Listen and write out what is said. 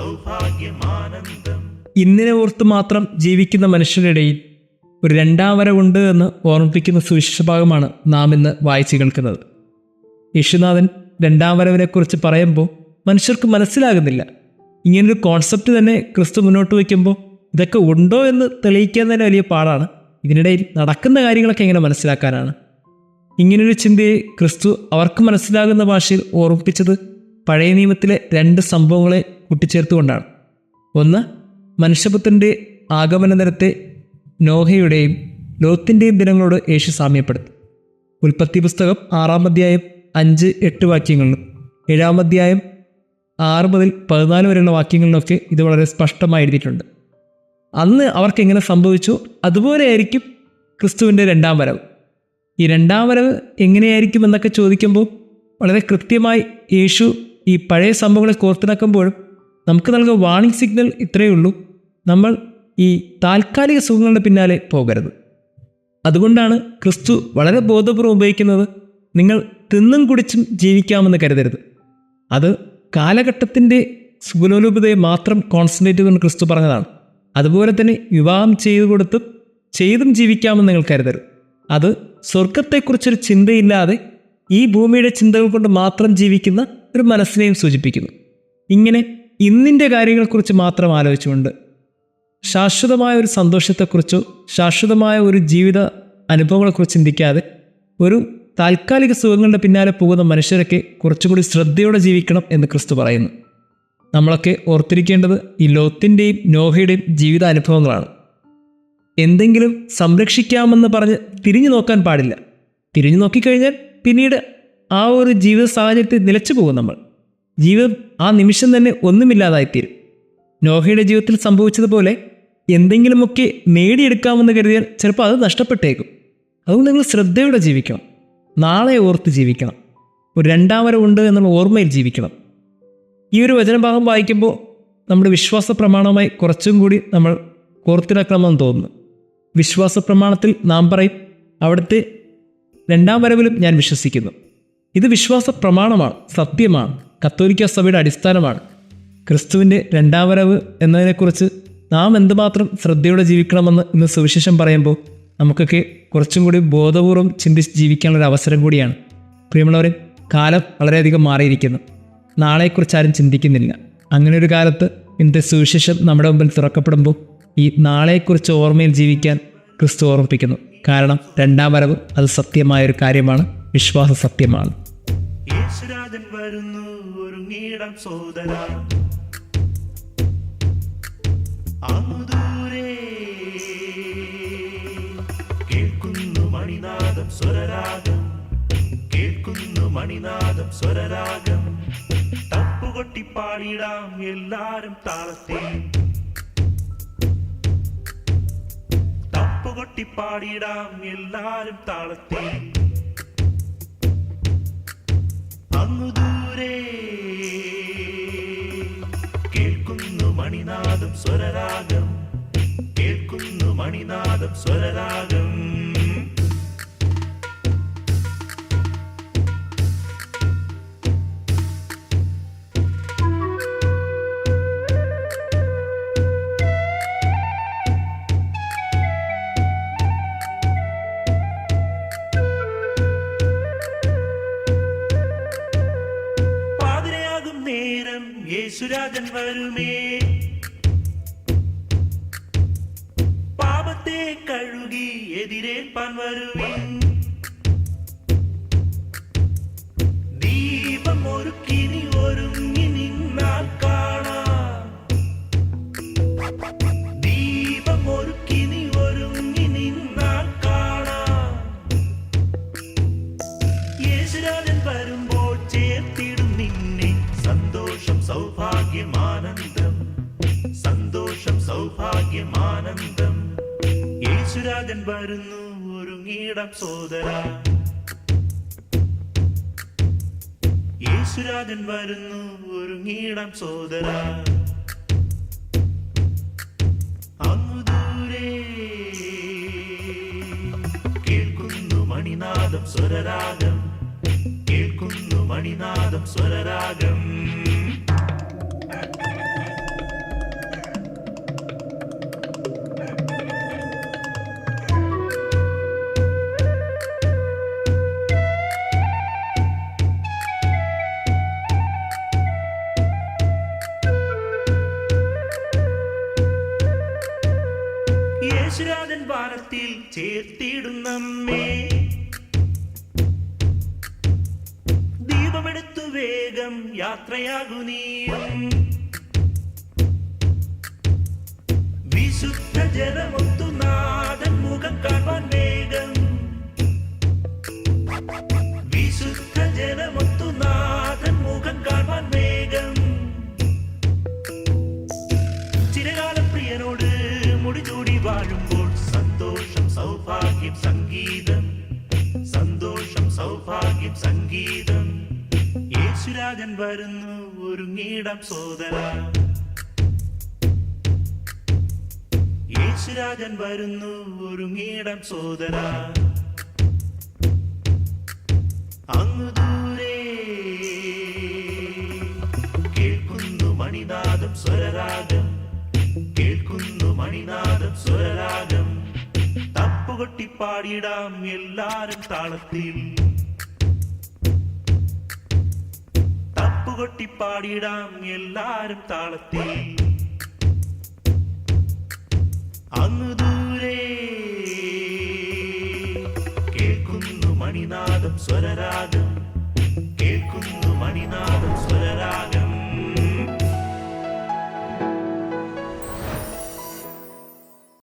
സൗഭാഗ്യമാനന്ദം. ഇന്നിനെ ഓർത്ത് മാത്രം ജീവിക്കുന്ന മനുഷ്യരുടെ ഒരു രണ്ടാം വരവുണ്ട് എന്ന് ഓർമ്മിപ്പിക്കുന്ന സുവിശേഷ ഭാഗമാണ് നാം ഇന്ന് വായിച്ചു കേൾക്കുന്നത്. യേശുനാഥൻ രണ്ടാം വരവിനെക്കുറിച്ച് പറയുമ്പോൾ മനുഷ്യർക്ക് മനസ്സിലാകുന്നില്ല. ഇങ്ങനൊരു കോൺസെപ്റ്റ് തന്നെ ക്രിസ്തു മുന്നോട്ട് വയ്ക്കുമ്പോൾ ഇതൊക്കെ ഉണ്ടോ എന്ന് തെളിയിക്കാൻ തന്നെ വലിയ പാടാണ്. ഇതിനിടയിൽ നടക്കുന്ന കാര്യങ്ങളൊക്കെ എങ്ങനെ മനസ്സിലാക്കാനാണ്? ഇങ്ങനൊരു ചിന്തയെ ക്രിസ്തു അവർക്ക് മനസ്സിലാകുന്ന ഭാഷയിൽ ഓർമ്മിപ്പിച്ചത് പഴയ നിയമത്തിലെ 2 സംഭവങ്ങളെ കൂട്ടിച്ചേർത്തുകൊണ്ടാണ്. ഒന്ന്, മനുഷ്യപുത്രൻ്റെ ആഗമന ദിനത്തെ നോഹയുടെയും ലോത്തിൻ്റെയും ദിനങ്ങളോട് യേശു സാമ്യപ്പെടുത്തി. ഉൽപ്പത്തി പുസ്തകം 6-ാം അധ്യായം 5-8 വാക്യങ്ങളിലും 7-ാം അധ്യായം 6 മുതൽ 14 വരെയുള്ള വാക്യങ്ങളിലൊക്കെ ഇത് വളരെ സ്പഷ്ടമായി എഴുതിയിട്ടുണ്ട്. അന്ന് അവർക്ക് എങ്ങനെ സംഭവിച്ചു അതുപോലെയായിരിക്കും ക്രിസ്തുവിൻ്റെ രണ്ടാം വരവ്. ഈ രണ്ടാം വരവ് എങ്ങനെയായിരിക്കും എന്നൊക്കെ ചോദിക്കുമ്പോൾ വളരെ കൃത്യമായി യേശു ഈ പഴയ സംഭവങ്ങളെ കോർത്തിണക്കുമ്പോഴും നമുക്ക് നൽകുന്ന വാർണിംഗ് സിഗ്നൽ ഇത്രയേ ഉള്ളൂ: നമ്മൾ ഈ താൽക്കാലിക സുഖങ്ങളുടെ പിന്നാലെ പോകരുത്. അതുകൊണ്ടാണ് ക്രിസ്തു വളരെ ബോധപൂർവ്വം ഉപയോഗിക്കുന്നത്, നിങ്ങൾ തിന്നും കുടിച്ചും ജീവിക്കാമെന്ന് കരുതരുത്. അത് കാലഘട്ടത്തിൻ്റെ സുഖലോലുപതയെ മാത്രം കോൺസെൻട്രേറ്റ് ചെയ്തുകൊണ്ട് ക്രിസ്തു പറഞ്ഞതാണ്. അതുപോലെ തന്നെ വിവാഹം ചെയ്തും ജീവിക്കാമെന്ന് നിങ്ങൾ കരുതരുത്. അത് സ്വർഗത്തെക്കുറിച്ചൊരു ചിന്തയില്ലാതെ ഈ ഭൂമിയുടെ ചിന്തകൾ കൊണ്ട് മാത്രം ജീവിക്കുന്ന ഒരു മനസ്സിനെയും സൂചിപ്പിക്കുന്നു. ഇങ്ങനെ ഇന്നിൻ്റെ കാര്യങ്ങളെക്കുറിച്ച് മാത്രം ആലോചിച്ചുകൊണ്ട് ശാശ്വതമായ ഒരു സന്തോഷത്തെക്കുറിച്ചോ ശാശ്വതമായ ഒരു ജീവിത അനുഭവങ്ങളെക്കുറിച്ച് ചിന്തിക്കാതെ ഒരു താൽക്കാലിക സുഖങ്ങളുടെ പിന്നാലെ പോകുന്ന മനുഷ്യരൊക്കെ കുറച്ചുകൂടി ശ്രദ്ധയോടെ ജീവിക്കണം എന്ന് ക്രിസ്തു പറയുന്നു. നമ്മളൊക്കെ ഓർത്തിരിക്കേണ്ടത് ഈ ലോത്തിൻ്റെയും നോഹയുടെയും ജീവിത അനുഭവങ്ങളാണ്. എന്തെങ്കിലും സംരക്ഷിക്കാമെന്ന് പറഞ്ഞ് തിരിഞ്ഞു നോക്കാൻ പാടില്ല. തിരിഞ്ഞു നോക്കിക്കഴിഞ്ഞാൽ പിന്നീട് ആ ഒരു ജീവിത സാഹചര്യത്തിൽ നിലച്ചു പോകും നമ്മൾ. ജീവിതം ആ നിമിഷം തന്നെ ഒന്നുമില്ലാതായിത്തീരും. നോഹയുടെ ജീവിതത്തിൽ സംഭവിച്ചതുപോലെ എന്തെങ്കിലുമൊക്കെ നേടിയെടുക്കാമെന്ന് കരുതിയാൽ ചിലപ്പോൾ അത് നഷ്ടപ്പെട്ടേക്കും. അതുകൊണ്ട് നിങ്ങൾ ശ്രദ്ധയോടെ ജീവിക്കണം, നാളെ ഓർത്ത് ജീവിക്കണം, ഒരു രണ്ടാം വരവുണ്ട് എന്നുള്ള ഓർമ്മയിൽ ജീവിക്കണം. ഈ ഒരു വചനഭാഗം വായിക്കുമ്പോൾ നമ്മുടെ വിശ്വാസ പ്രമാണവുമായി കുറച്ചും കൂടി നമ്മൾ കോർത്തിണക്കണമെന്ന് തോന്നുന്നു. വിശ്വാസ പ്രമാണത്തിൽ നാം പറയും, അവിടുത്തെ രണ്ടാം വരവിലും ഞാൻ വിശ്വസിക്കുന്നു. ഇത് വിശ്വാസ പ്രമാണമാണ്, സത്യമാണ്, കത്തോലിക്ക സഭയുടെ അടിസ്ഥാനമാണ്. ക്രിസ്തുവിൻ്റെ രണ്ടാം വരവ് എന്നതിനെക്കുറിച്ച് നാം എന്തുമാത്രം ശ്രദ്ധയോടെ ജീവിക്കണമെന്ന് ഇന്ന് സുവിശേഷം പറയുമ്പോൾ നമുക്കൊക്കെ കുറച്ചും കൂടി ബോധപൂർവം ചിന്തിച്ച് ജീവിക്കാനുള്ളൊരു അവസരം കൂടിയാണ്. പ്രിയമുള്ളവരെ, കാലം വളരെയധികം മാറിയിരിക്കുന്നു. നാളെക്കുറിച്ച് ആരും ചിന്തിക്കുന്നില്ല. അങ്ങനെ ഒരു കാലത്ത് ഇന്നത്തെ സുവിശേഷം നമ്മുടെ മുമ്പിൽ തുറക്കപ്പെടുമ്പോൾ ഈ നാളെക്കുറിച്ച് ഓർമ്മയിൽ ജീവിക്കാൻ ക്രിസ്തു ഓർമ്മിപ്പിക്കുന്നു. കാരണം രണ്ടാം വരവ് അത് സത്യമായൊരു കാര്യമാണ്, വിശ്വാസ സത്യമാണ്. യേശുരാജൻ വരുന്നു, ഒരുങ്ങിയിടം സോദരാ. അങ്ങുദൂരെ കേൾക്കുന്നു മണിനാദം സ്വരരാഗം, കേൾക്കുന്നു മണിനാദം സ്വരരാഗം. തപ്പുകൊട്ടി പാടിടാം എല്ലാരും താളത്തിൽ, തപ്പുകൊട്ടി പാടിടാം എല്ലാരും താളത്തിൽ. അങ്ങുദൂരെ കേൾക്കുന്നു മണിനാദം സ്വരരാഗം, കേൾക്കുന്നു മണിനാദം സ്വരരാഗം. നേരം യേശുരാജൻ വരുമേ, പാപത്തെ കഴുകി എതിരേൽപ്പാൻ വരുവിൻ. ദീപം ഒരുക്കി നീ ഒരുങ്ങി നിന്നാൽ കാണാം, ദീപം ഒരുക്കി നീ ഒരുങ്ങി നിന്നാൽ കാണാം. യേശുരാജൻ വരുമ്പോൾ ചേർത്തിടും നിന്നെ സന്തോഷം സൗഭാഗ്യമാനന്ദം, സന്തോഷം സൗഭാഗ്യമാനന്ദം. യേശുരാജൻ വരുന്നു, ഒരുങ്ങിയിടം സോദരാ. യേശുരാജൻ വരുന്നു, ഒരുങ്ങിയിടം സോദരാ. അങ്ങുദൂരെ കേൾക്കുന്നു മണിനാദം സ്വരരാഗം, കേൾക്കുന്നു മണിനാദം സ്വരരാഗം. യേശുരാജൻ വാനത്തിൽ ചേർത്തിടുന്നമ്മേ. ദീപമെടുത്തു വേഗം യാത്രയാകു നീയും. വിശുദ്ധ ജനമൊത്തു നാഥൻ മുഖം കാണുവാൻ വേഗം. വിശുദ്ധ ജനമൊത്തു നാഥൻ മുഖം കാണുവാൻ വേഗം. ചിരകാല പ്രിയനോട് മുടിചൂടി വാഴുമ്പോൾ സന്തോഷം സൗഭാഗ്യം സംഗീതം. സന്തോഷം സൗഭാഗ്യം സംഗീതം. യേശുരാജൻ വരുന്നു ഒരുങ്ങിടാം സോദര. യേശുരാജൻ വരുന്നു ഒരുങ്ങിടാം സോദര. അങ്ങു ദൂരെ കേൾക്കുന്നു മണിനാദം സ്വരരാഗം. കേൾക്കുന്നു മണിനാദം സ്വരരാഗം. തപ്പുകൊട്ടി പാടിടാം എല്ലാരും താളത്തിൽ. തപ്പുകൊട്ടി പാടിടാം എല്ലാരും താളത്തിൽ. അങ്ങു ദൂരെ കേൾക്കുന്നു മണിനാദം സ്വരരാഗം. കേൾക്കുന്നു മണിനാദം സ്വര